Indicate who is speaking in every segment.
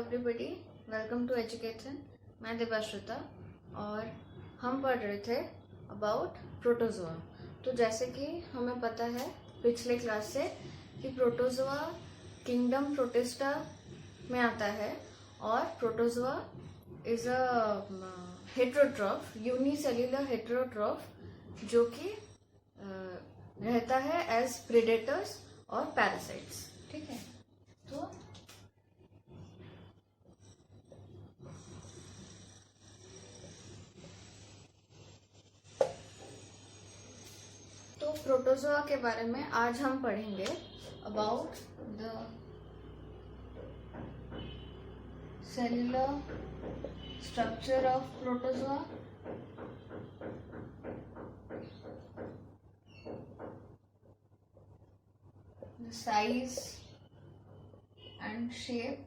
Speaker 1: Everybody, welcome to education. मैं देवाश्रिता और हम पढ़ रहे थे अबाउट प्रोटोजोआ। तो जैसे कि हमें पता है पिछले क्लास से कि प्रोटोजोआ किंगडम प्रोटिस्टा में आता है और protozoa is a heterotroph, unicellular heterotroph जो कि रहता है एज प्रेडेटर्स और पैरासाइट्स। ठीक है, तो प्रोटोजोआ के बारे में आज हम पढ़ेंगे about the cellular structure of protozoa, the size and shape,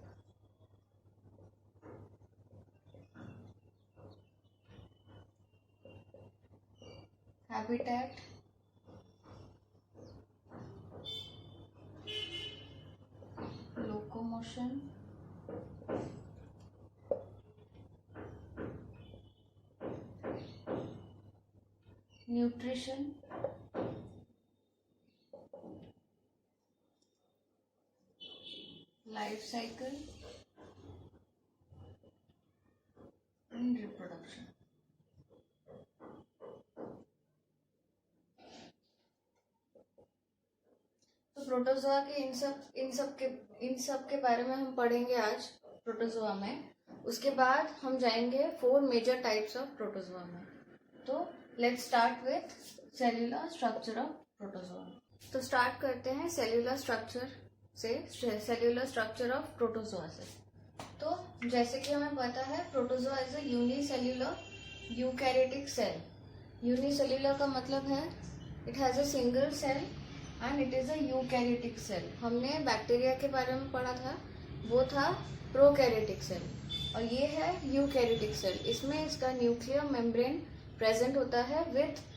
Speaker 1: habitat, locomotion, nutrition, life cycle and reproduction। तो प्रोटोजोआ के इन सब के बारे में हम पढ़ेंगे आज प्रोटोजोआ में। उसके बाद हम जाएंगे 4 मेजर टाइप्स ऑफ प्रोटोजोआ में। तो let's start with cellular structure of protozoa. तो स्टार्ट करते हैं सेल्युलर स्ट्रक्चर से, सेल्युलर स्ट्रक्चर ऑफ प्रोटोजोआ से। तो जैसे कि हमें पता है protozoa is a unicellular eukaryotic cell. Unicellular का मतलब है it has a single cell and it is a eukaryotic cell. हमने बैक्टीरिया के बारे में पढ़ा था, वो था प्रोकैरियोटिक सेल, और ये है यूकैरियोटिक सेल। इसमें इसका न्यूक्लियर मेम्ब्रेन प्रेजेंट होता है with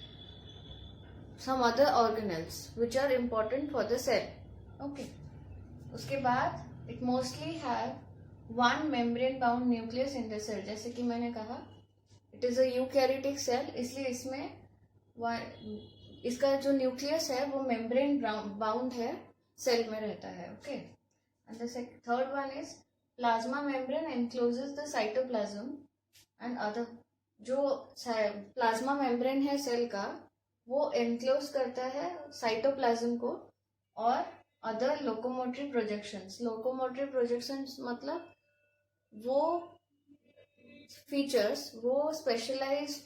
Speaker 1: some other organelles which are important for the cell. Okay. उसके बाद it mostly have one membrane bound nucleus in the cell। जैसे कि मैंने कहा it is a eukaryotic cell, इसलिए इसमें इसका जो न्यूक्लियस है वो मेम्ब्रेन बाउंड है, सेल में रहता है। Okay, and the third one is plasma membrane encloses the cytoplasm and other. जो प्लाज्मा मेम्ब्रेन है सेल का वो एनक्लोज करता है साइटोप्लाज्म को और other locomotory projections. Locomotory projections मतलब वो फीचर्स, वो स्पेशलाइज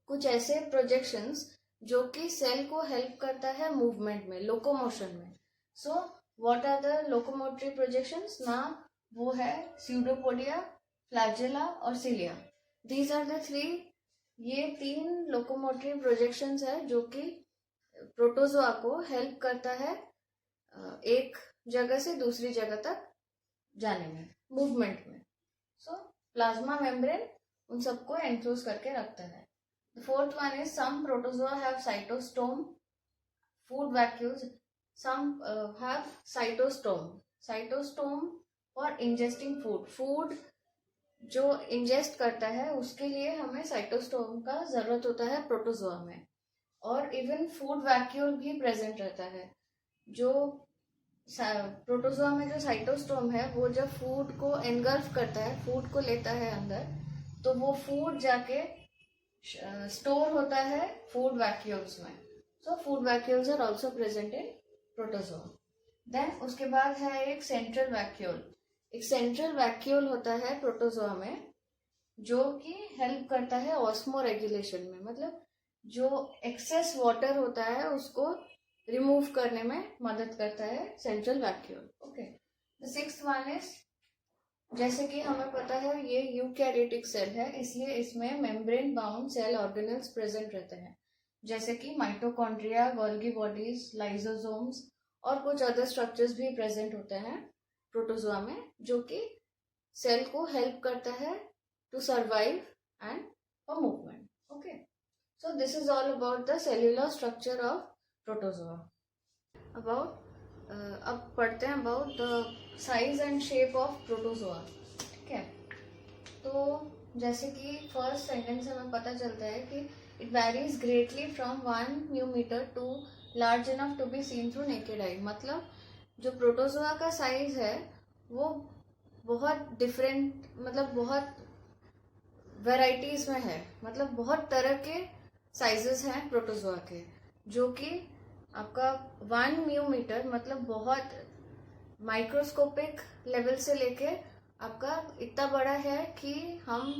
Speaker 1: कुछ ऐसे प्रोजेक्शंस जो कि सेल को हेल्प करता है मूवमेंट में, लोकोमोशन में। So what are the locomotory projections ना, वो है स्यूडोपोडिया, फ्लैजेला और सिलिया। दीज आर द 3, ये 3 लोकोमोटरी प्रोजेक्शंस है जो कि प्रोटोजोआ को हेल्प करता है एक जगह से दूसरी जगह तक जाने में, मूवमेंट में। सो प्लाज्मा मेम्ब्रेन उन सबको एनक्लोज करके रखता है। The fourth one is some protozoa have cytostome, food vacuoles. Some have cytostome. Cytostome for ingesting food. Food जो इंजेस्ट करता है उसके लिए हमें साइटोस्टोम का जरूरत होता है प्रोटोजोआ में। और इवन फूड वैक्यूल भी प्रेजेंट रहता है। जो प्रोटोजोआ में जो साइटोस्टोम है वो जब फूड को एनगल्फ करता है, फूड को लेता है अंदर, तो वो फूड जाके स्टोर होता है फूड वैक्यूल्स में। So food vacuoles are also present in protozoa. Then उसके बाद है एक सेंट्रल वैक्यूल। एक सेंट्रल वैक्यूल होता है प्रोटोजोआ में जो कि हेल्प करता है ऑस्मो रेगुलेशन में, मतलब जो एक्सेस वाटर होता है उसको रिमूव करने में मदद करता है central vacuole. Okay, the sixth one is, जैसे कि हमें पता है ये यूकैरियोटिक सेल है, इसलिए इसमें membrane bound cell organelles present रहते हैं, जैसे कि माइटोकॉन्ड्रिया, गोल्गी बॉडीज, लाइसोसोम्स और कुछ अदर स्ट्रक्चर्स भी प्रेजेंट होते हैं प्रोटोजोआ में, जो कि सेल को हेल्प करता है to survive and for movement. Okay, so this is all about the cellular structure of protozoa. About अब पढ़ते हैं about the size and shape of protozoa, ठीक है। तो जैसे कि फर्स्ट सेंटेंस से हमें पता चलता है कि it varies greatly from 1 μm to large enough to be seen through naked eye. मतलब जो प्रोटोजोआ का साइज है वो बहुत डिफरेंट, मतलब बहुत वेराइटीज में है, मतलब बहुत तरह के साइजेस हैं प्रोटोजोआ के, जो कि आपका 1 μm मतलब बहुत माइक्रोस्कोपिक लेवल से लेके आपका इतना बड़ा है कि हम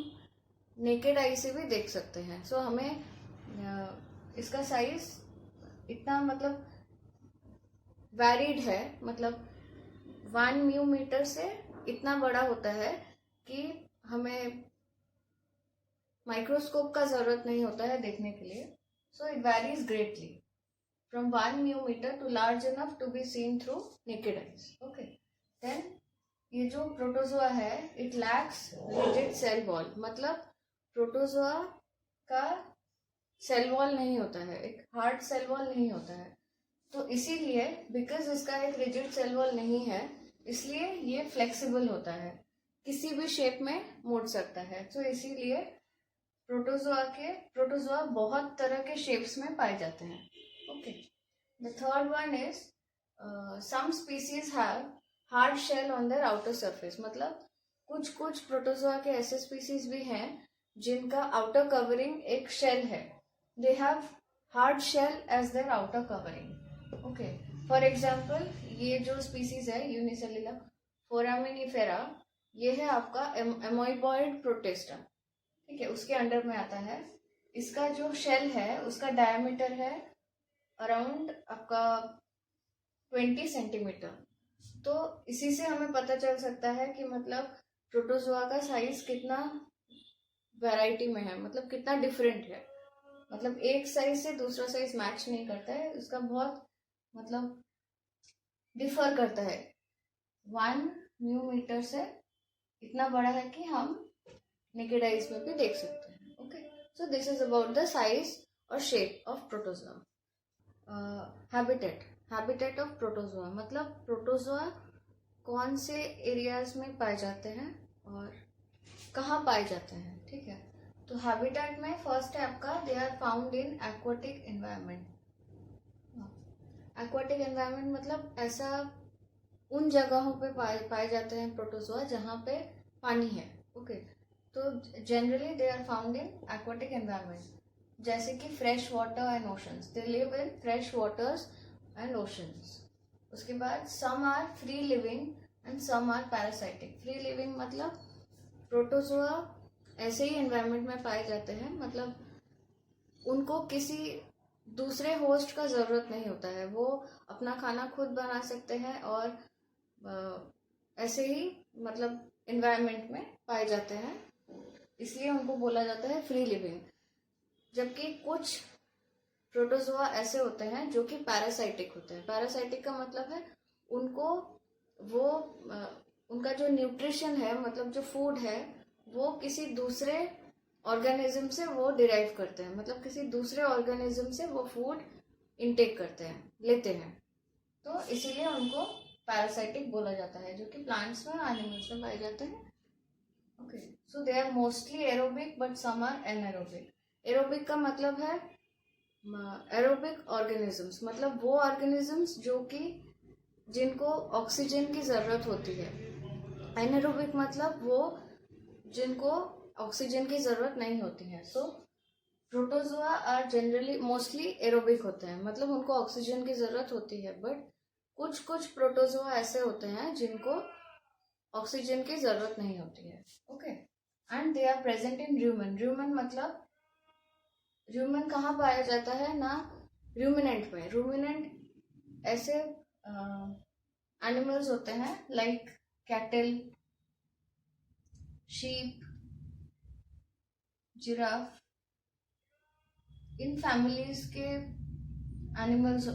Speaker 1: नेकेड आई से भी देख सकते हैं। सो हमें इसका साइज इतना मतलब वैरिड है, मतलब 1 μm से इतना बड़ा होता है कि हमें माइक्रोस्कोप का जरूरत नहीं होता है देखने के लिए। So it varies greatly from 1 μm to large enough to be seen through naked eyes. Okay, then ये जो प्रोटोजोआ है it lacks rigid cell wall. मतलब प्रोटोजोआ का सेल वॉल नहीं होता है, एक हार्ड सेल वॉल नहीं होता है। तो इसीलिए बिकॉज इसका एक रिजिड सेल वॉल नहीं है, इसलिए ये फ्लेक्सिबल होता है, किसी भी शेप में मोड़ सकता है। तो इसीलिए प्रोटोजोआ बहुत तरह के शेप्स में पाए जाते हैं। Okay, the third one is some species have hard shell on their outer surface. मतलब कुछ प्रोटोजोआ के ऐसे स्पीसीज भी हैं जिनका आउटर कवरिंग एक शेल है। They have hard shell as their outer covering. Okay, for example ये जो स्पीसीज है यूनिसेलुलर फोरामिनिफेरा, ये है आपका एमोइबॉइड प्रोटिस्टा, ठीक है, उसके अंडर में आता है। इसका जो शेल है उसका डायमीटर है अराउंड आपका 20 सेंटीमीटर। तो इसी से हमें पता चल सकता है कि मतलब प्रोटोजोआ का साइज कितना वैरायटी में है, मतलब कितना डिफरेंट है। मतलब एक साइज से दूसरा साइज मैच नहीं करता है, उसका बहुत मतलब डिफर करता है। 1 μm से इतना बड़ा है कि हम नेकेड आइज में भी देख सकते हैं। Okay, so this is about the size और shape of protozoa. Habitat of protozoa, मतलब प्रोटोजोआ कौन से एरियाज में पाए जाते हैं और कहाँ पाए जाते हैं, ठीक है। तो हैबिटेट में फर्स्ट है आपका they are found in aquatic environment. Aquatic environment मतलब ऐसा उन जगहों पे पाए जाते हैं प्रोटोजोआ जहाँ पे पानी है। ओके, तो generally they are found in aquatic environment, जैसे कि fresh water and oceans. They live in fresh waters and oceans. उसके बाद some are free living and some are parasitic. Free living मतलब प्रोटोजोआ ऐसे ही एनवायरनमेंट में पाए जाते हैं, मतलब उनको किसी दूसरे होस्ट का ज़रूरत नहीं होता है, वो अपना खाना खुद बना सकते हैं और ऐसे ही मतलब एनवायरनमेंट में पाए जाते हैं, इसलिए उनको बोला जाता है फ्री लिविंग। जबकि कुछ प्रोटोजोआ ऐसे होते हैं जो कि पैरासाइटिक होते हैं। पैरासाइटिक का मतलब है उनको वो उनका जो न्यूट्रिशन है, मतलब जो फूड है, वो किसी दूसरे ऑर्गेनिज्म से वो डिराइव करते हैं, मतलब किसी दूसरे ऑर्गेनिज्म से वो फूड इनटेक करते हैं, लेते हैं। तो इसीलिए उनको पैरासाइटिक बोला जाता है, जो कि प्लांट्स में एनिमल्स में पाए जाते हैं। Okay, so they are mostly aerobic but some are anaerobic. Aerobic का मतलब है एरोबिक ऑर्गेनिजम्स, मतलब वो ऑर्गेनिजम्स जो कि जिनको ऑक्सीजन की ज़रूरत होती है। एनारोबिक मतलब वो जिनको ऑक्सीजन की ज़रूरत नहीं होती है। So protozoa are generally mostly aerobic होते हैं, मतलब उनको ऑक्सीजन की ज़रूरत होती है। बट कुछ प्रोटोजोआ ऐसे होते हैं जिनको ऑक्सीजन की ज़रूरत नहीं होती है। Okay, and they are present in rumen. Rumen मतलब र्यूमन कहाँ पाया जाता है ना, रूमिनेंट में। रूमिनेंट ऐसे एनिमल्स होते हैं लाइक कैटल, शीप, जिराफ। इन फैमिलीज के एनिमल्स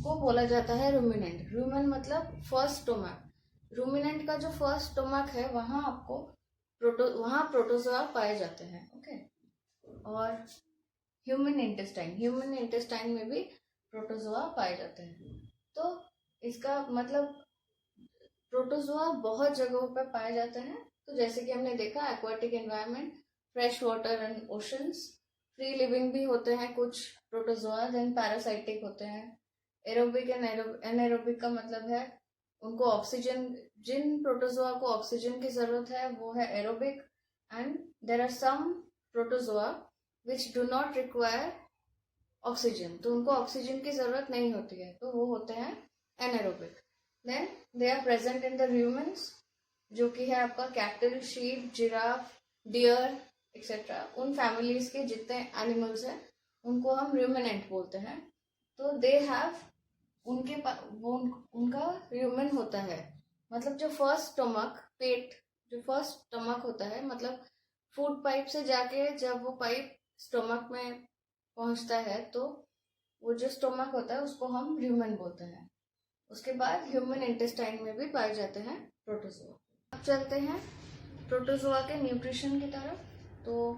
Speaker 1: को बोला जाता है रूमिनेंट। रूमिनेंट मतलब फर्स्ट स्टोमक। रूमिनेंट का जो फर्स्ट स्टोमक है वहाँ आपको वहाँ प्रोटोजोआ पाए जाते हैं। ओके, और ह्यूमन इंटेस्टाइन में भी प्रोटोजोआ पाए जाते हैं। तो इसका मतलब प्रोटोजोआ बहुत जगहों पर पाए जाते हैं। तो जैसे कि हमने देखा aquatic environment, fresh water and oceans, free living भी होते हैं कुछ प्रोटोजोआ, देन पैरासाइटिक होते हैं। एरोबिक एंड एनाएरोबिक का मतलब है उनको ऑक्सीजन, जिन प्रोटोजोआ को ऑक्सीजन की जरूरत है वो है aerobic, and there are some protozoa which do not require oxygen, तो उनको ऑक्सीजन की जरूरत नहीं होती है, तो वो होते हैं anaerobic. Then they are present in the humans, जो कि है आपका cattle, sheep, giraffe, deer etcetera. उन फैमिलीज के जितने एनिमल्स हैं उनको हम र्यूमिनेंट बोलते हैं। तो दे हैव वो उनका ह्यूमन होता है, मतलब जो फर्स्ट स्टमक, पेट, जो फर्स्ट स्टमक होता है, मतलब फूड पाइप से जाके जब वो पाइप स्टमक में पहुंचता है तो वो जो स्टमक होता है उसको हम ह्यूमन बोलते हैं। उसके बाद ह्यूमन इंटेस्टाइन में भी पाए जाते हैं प्रोटोजोआ। अब चलते हैं प्रोटोजोआ के न्यूट्रिशन की तरफ। तो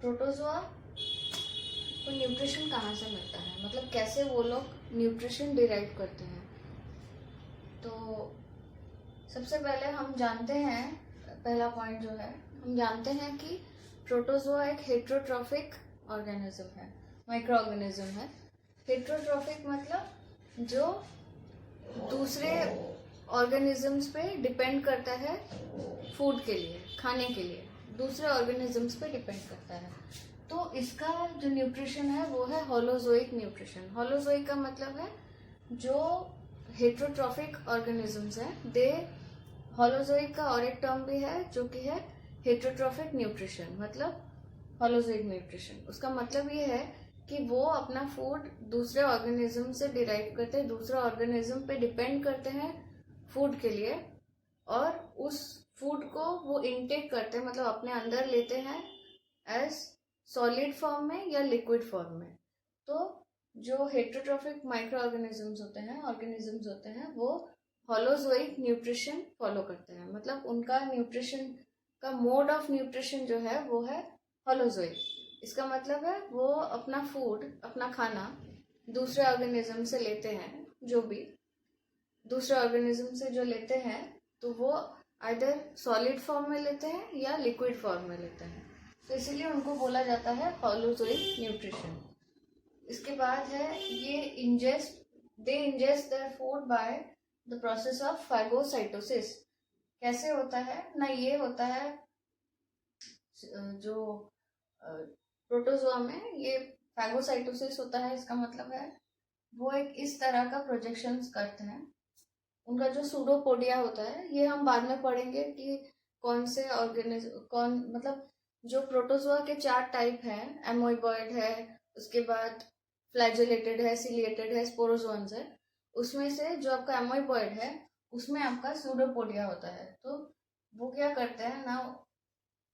Speaker 1: प्रोटोजोआ को न्यूट्रिशन कहाँ से मिलता है, मतलब कैसे वो लोग न्यूट्रिशन डिराइव करते हैं। तो सबसे पहले हम जानते हैं, पहला पॉइंट जो है, हम जानते हैं कि प्रोटोजोआ एक हेट्रोट्रॉफिक ऑर्गेनिज्म है, माइक्रो ऑर्गेनिज्म है। हेट्रोट्रॉफिक मतलब जो दूसरे ऑर्गेनिजम्स पे डिपेंड करता है फूड के लिए, खाने के लिए दूसरे ऑर्गेनिजम्स पे डिपेंड करता है। तो इसका जो न्यूट्रिशन है वो है होलोजोइक न्यूट्रिशन। होलोजोइक का मतलब है जो हेट्रोट्रॉफिक ऑर्गेनिजम्स हैं, दे, होलोजोइक का और एक टर्म भी है जो कि है हेट्रोट्रॉफिक न्यूट्रिशन, मतलब होलोजोइक न्यूट्रिशन। उसका मतलब ये है कि वो अपना फूड दूसरे ऑर्गेनिज्म से डिराइव करते हैं, दूसरे ऑर्गेनिज्म पे डिपेंड करते हैं फूड के लिए, और उस फूड को वो इनटेक करते हैं, मतलब अपने अंदर लेते हैं एज सॉलिड फॉर्म में या लिक्विड फॉर्म में। तो जो हेट्रोट्रॉफिक माइक्रो ऑर्गेनिजम्स होते हैं वो होलोजोइक न्यूट्रिशन फॉलो करते हैं, मतलब उनका न्यूट्रिशन का मोड ऑफ न्यूट्रिशन जो है वो है होलोजोइक। इसका मतलब है वो अपना फूड, अपना खाना दूसरे ऑर्गेनिज्म से लेते हैं, जो भी दूसरे ऑर्गेनिज्म से जो लेते हैं तो वो आइदर सॉलिड फॉर्म में लेते हैं या लिक्विड फॉर्म में लेते हैं, तो इसीलिए उनको बोला जाता है होलोजोइक न्यूट्रिशन। इसके बाद है ये they ingest their food by the process of phagocytosis. कैसे होता है ना, ये होता है जो प्रोटोजोआ में ये फैगोसाइटोसिस होता है, इसका मतलब है वो एक इस तरह का प्रोजेक्शन करते हैं। उनका जो सूडोपोडिया होता है, ये हम बाद में पढ़ेंगे कि कौन से कौन, मतलब जो प्रोटोजोआ के 4 टाइप हैं, एमोइबॉइड है, उसके बाद फ्लैजेलेटेड है, सिलिएटेड है, स्पोरोजोन्स है। उसमें से जो आपका एमोइबॉइड है उसमें आपका सूडोपोडिया होता है। तो वो क्या करते हैं ना,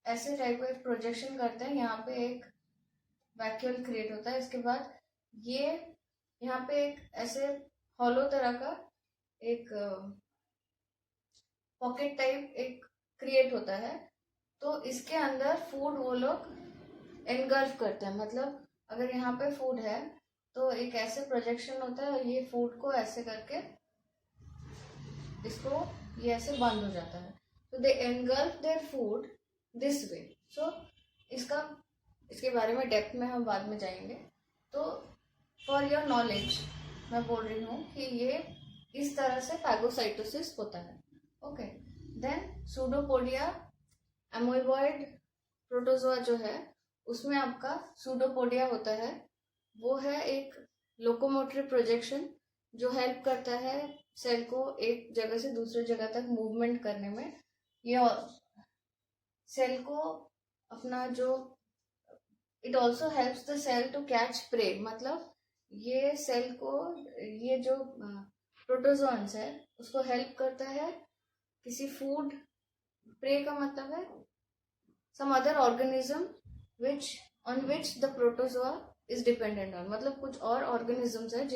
Speaker 1: ऐसे टाइप का एक प्रोजेक्शन करते हैं, यहाँ पे एक वैक्यूल क्रिएट होता है, इसके बाद ये यहाँ पे एक ऐसे हॉलो तरह का एक पॉकेट टाइप एक क्रिएट होता है। तो इसके अंदर फूड वो लोग एनगल्फ करते हैं, मतलब अगर यहाँ पे फूड है तो एक ऐसे प्रोजेक्शन होता है और ये फूड को ऐसे करके इसको ये ऐसे बंद हो जाता है, तो they engulf their food this way. So इसके बारे में डेप्थ में हम बाद में जाएंगे। तो फॉर योर नॉलेज मैं बोल रही हूँ कि ये इस तरह से फैगोसाइटोसिस होता है। ओके, देन सूडोपोडिया, एमोइबॉइड प्रोटोजोआ जो है उसमें आपका सूडोपोडिया होता है, वो है एक लोकोमोटरी प्रोजेक्शन जो हेल्प करता है सेल को एक जगह से दूसरे जगह तक मूवमेंट करने में। ये सेल को अपना जो, it also helps the cell to catch prey, मतलब ये सेल को, ये जो प्रोटोजोन्स है उसको हेल्प करता है किसी फूड, प्रे का मतलब है some other organism which on which the protozoa is dependent on, मतलब कुछ और ऑर्गेनिजम्स है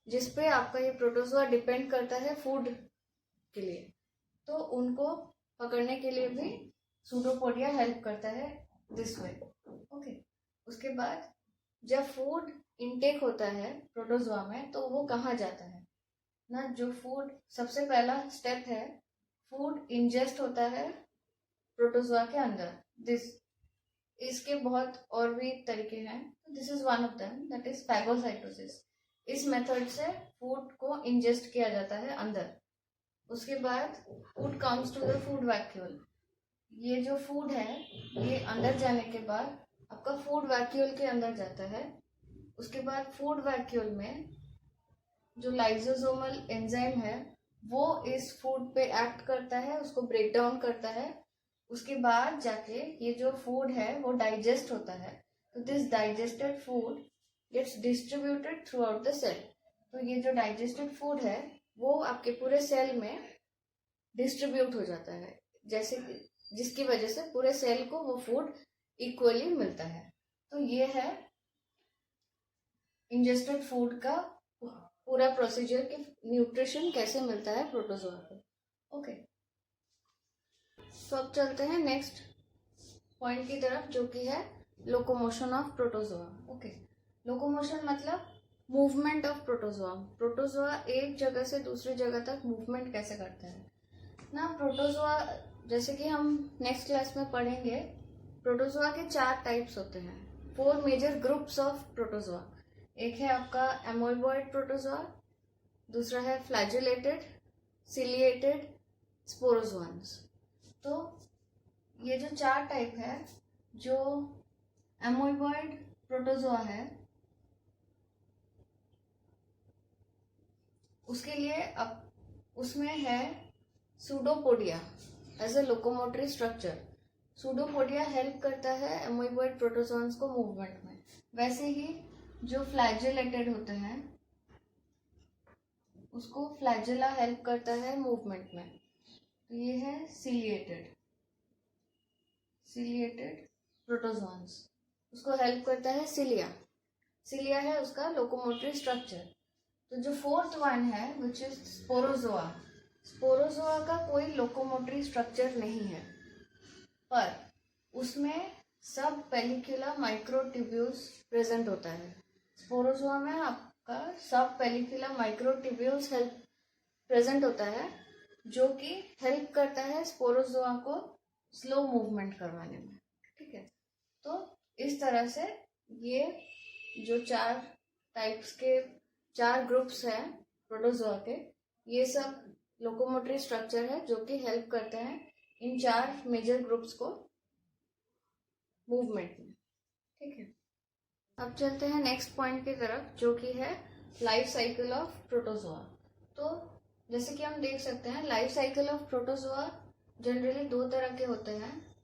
Speaker 1: जिसपे आपका ये प्रोटोजोआ डिपेंड करता है फूड के लिए, तो उनको पकड़ने के लिए भी सूडोपोडिया हेल्प करता है दिस वे। ओके, उसके बाद जब फूड इनटेक होता है प्रोटोजोआ में तो वो कहाँ जाता है ना, जो फूड सबसे पहला स्टेप है, फूड इंजेस्ट होता है प्रोटोजोआ के अंदर। दिस इसके बहुत और भी तरीके हैं, this is one of them, that is phagocytosis. इस मेथड से फूड को इंजेस्ट किया जाता है अंदर। उसके बाद food comes to the food vacuole. ये जो फूड है ये अंदर जाने के बाद आपका फूड वैक्यूल के अंदर जाता है। उसके बाद फूड वैक्यूल में जो लाइसोसोमल एंजाइम है वो इस फूड पे एक्ट करता है, उसको ब्रेक डाउन करता है। उसके बाद जाके ये जो फूड है वो डाइजेस्ट होता है। तो this digested food gets distributed throughout the cell. तो ये जो डाइजेस्टेड फूड है वो आपके पूरे सेल में डिस्ट्रीब्यूट हो जाता है, जैसे जिसकी वजह से पूरे सेल को वो फूड इक्वली मिलता है। तो ये है इंजेस्टेड फूड का पूरा प्रोसीजर कि न्यूट्रिशन कैसे मिलता है प्रोटोजोआ को। ओके, तो अब चलते हैं नेक्स्ट पॉइंट की तरफ, जो कि है locomotion of protozoa. Okay, locomotion मतलब मूवमेंट ऑफ प्रोटोजोआ। प्रोटोजोआ एक जगह से दूसरी जगह तक मूवमेंट कैसे करता है ना। प्रोटोजोआ जैसे कि हम नेक्स्ट क्लास में पढ़ेंगे, प्रोटोजोआ के 4 टाइप्स होते हैं, 4 मेजर ग्रुप्स ऑफ प्रोटोजोआ। एक है आपका एमोइबॉइड प्रोटोजोआ, दूसरा है फ्लैजेलेटेड, सिलिएटेड, स्पोरोजोअन्स। तो ये जो 4 टाइप है, जो एमोइबॉइड प्रोटोजोआ है उसके लिए अब उसमें है pseudopodia as a locomotory structure. Pseudopodia help करता है एमोइबॉइड प्रोटोजोन्स को मूवमेंट में। वैसे ही जो फ्लैजेलेटेड होते हैं उसको फ्लैजेला हेल्प करता है मूवमेंट में। तो ये है सिलिएटेड प्रोटोजोन्स, उसको हेल्प करता है सिलिया। सिलिया है उसका लोकोमोटरी स्ट्रक्चर। तो जो 4th वन है विच इज स्पोरोजोआ। स्पोरोजोआ का कोई लोकोमोटरी स्ट्रक्चर नहीं है, पर उसमें सब पेलिक्युला माइक्रोट्यूब्यूल्स प्रेजेंट होता है। स्पोरोजोआ में आपका सब पेलिक्युला माइक्रोट्यूब्यूल्स हेल्प प्रेजेंट होता है, जो कि हेल्प करता है स्पोरोजोआ को स्लो मूवमेंट करवाने में। ठीक है, तो इस तरह से ये जो 4 टाइप्स के 4 ग्रुप्स हैं प्रोटोजोआ के, ये सब लोकोमोटरी स्ट्रक्चर है जो कि हेल्प करते हैं इन 4 मेजर ग्रुप्स को मूवमेंट में। ठीक है, अब चलते हैं नेक्स्ट पॉइंट की तरफ, जो कि है लाइफ साइकिल ऑफ प्रोटोजोआ। तो जैसे कि हम देख सकते हैं, life cycle of protozoa generally 2 तरह के होते हैं।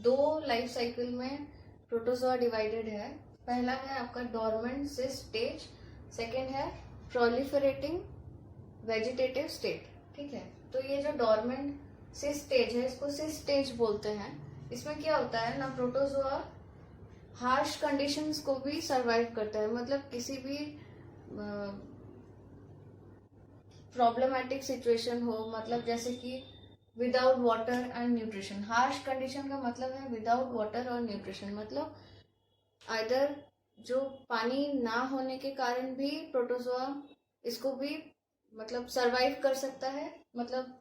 Speaker 1: 2 लाइफ साइकिल में प्रोटोजोआ डिवाइडेड है। पहला है आपका डोरमेंट सिस स्टेज, सेकेंड है प्रोलिफरेटिंग वेजिटेटिव स्टेट। ठीक है, तो ये जो डोरमेंट सिस स्टेज है इसको सिस स्टेज बोलते हैं। इसमें क्या होता है ना, प्रोटोजोआ हार्श कंडीशंस को भी सरवाइव करता है। मतलब किसी भी प्रॉब्लमेटिक सिचुएशन हो, मतलब जैसे कि without water and nutrition. Harsh condition का मतलब है विदाउट वाटर और न्यूट्रिशन, मतलब आइदर जो पानी ना होने के कारण भी प्रोटोजोआ इसको भी मतलब सरवाइव कर सकता है, मतलब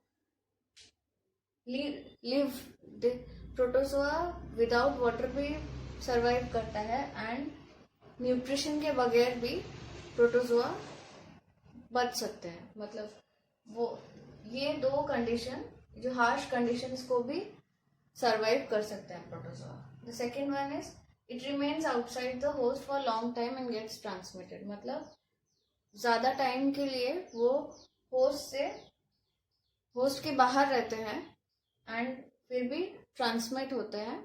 Speaker 1: लिव प्रोटोजोआ विदाउट वाटर भी सरवाइव करता है एंड न्यूट्रिशन के बगैर भी प्रोटोजोआ बच सकते हैं। मतलब वो ये 2 कंडीशन, जो हार्श कंडीशंस को भी सरवाइव कर सकते हैं protozoa. The second one is it remains outside the host for long time and gets transmitted. मतलब ज्यादा टाइम के लिए वो होस्ट के बाहर रहते हैं एंड फिर भी ट्रांसमिट होते हैं।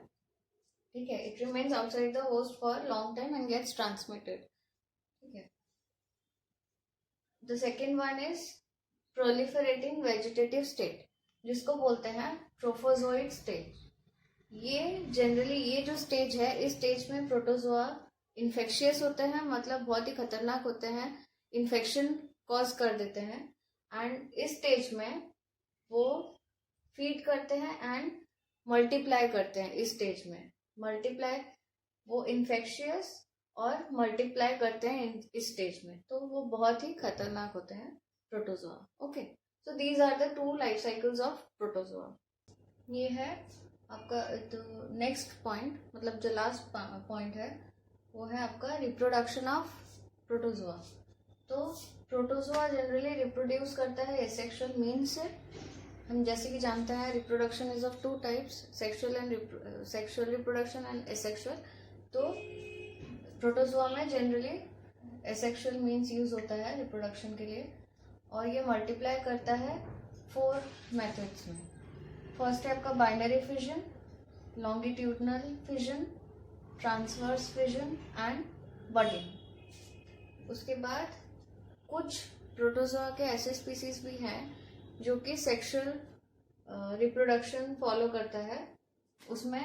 Speaker 1: ठीक है, it remains outside the host for long time and gets transmitted. ठीक है, the second one is proliferating vegetative state, जिसको बोलते हैं ट्रोफोजोइड स्टेज। ये जनरली ये जो स्टेज है, इस स्टेज में प्रोटोजोआ इन्फेक्शियस होते हैं, मतलब बहुत ही खतरनाक होते हैं, इन्फेक्शन कॉज कर देते हैं। एंड इस स्टेज में वो फीड करते हैं एंड मल्टीप्लाई करते हैं। इस स्टेज में मल्टीप्लाई, वो इन्फेक्शियस और मल्टीप्लाई करते हैं इस स्टेज में, तो वो बहुत ही खतरनाक होते हैं protozoa. Okay, so these are the 2 life cycles of protozoa. ये है आपका नेक्स्ट पॉइंट, मतलब जो लास्ट पॉइंट है वो है आपका रिप्रोडक्शन ऑफ प्रोटोजोआ. तो प्रोटोजोआ जनरली रिप्रोड्यूस करता है एसेक्सुअल मीन्स से. हम जैसे कि जानते हैं reproduction is of 2 types, sexual reproduction and asexual. तो प्रोटोजोआ में जनरली एसेक्सुअल मीन्स यूज होता है रिप्रोडक्शन के लिए, और ये मल्टीप्लाई करता है 4 मेथड्स में. फर्स्ट है आपका binary fission, longitudinal fission, transverse fission and budding. उसके बाद कुछ प्रोटोजोआ के ऐसे स्पीसीज भी हैं जो कि सेक्सुअल रिप्रोडक्शन फॉलो करता है. उसमें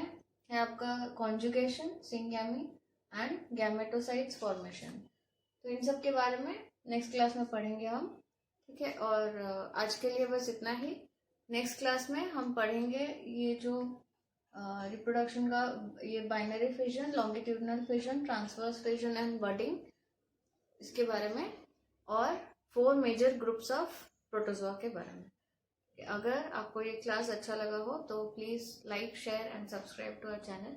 Speaker 1: है आपका conjugation, syngamy and gametocytes formation. तो इन सब के बारे में नेक्स्ट क्लास में पढ़ेंगे हम. ठीक है, और आज के लिए बस इतना ही. नेक्स्ट क्लास में हम पढ़ेंगे ये जो रिप्रोडक्शन का ये binary fission, longitudinal fission, transverse fission and budding, इसके बारे में, और 4 मेजर ग्रुप्स ऑफ प्रोटोजोआ के बारे में. अगर आपको ये क्लास अच्छा लगा हो तो please like, share and subscribe to our channel.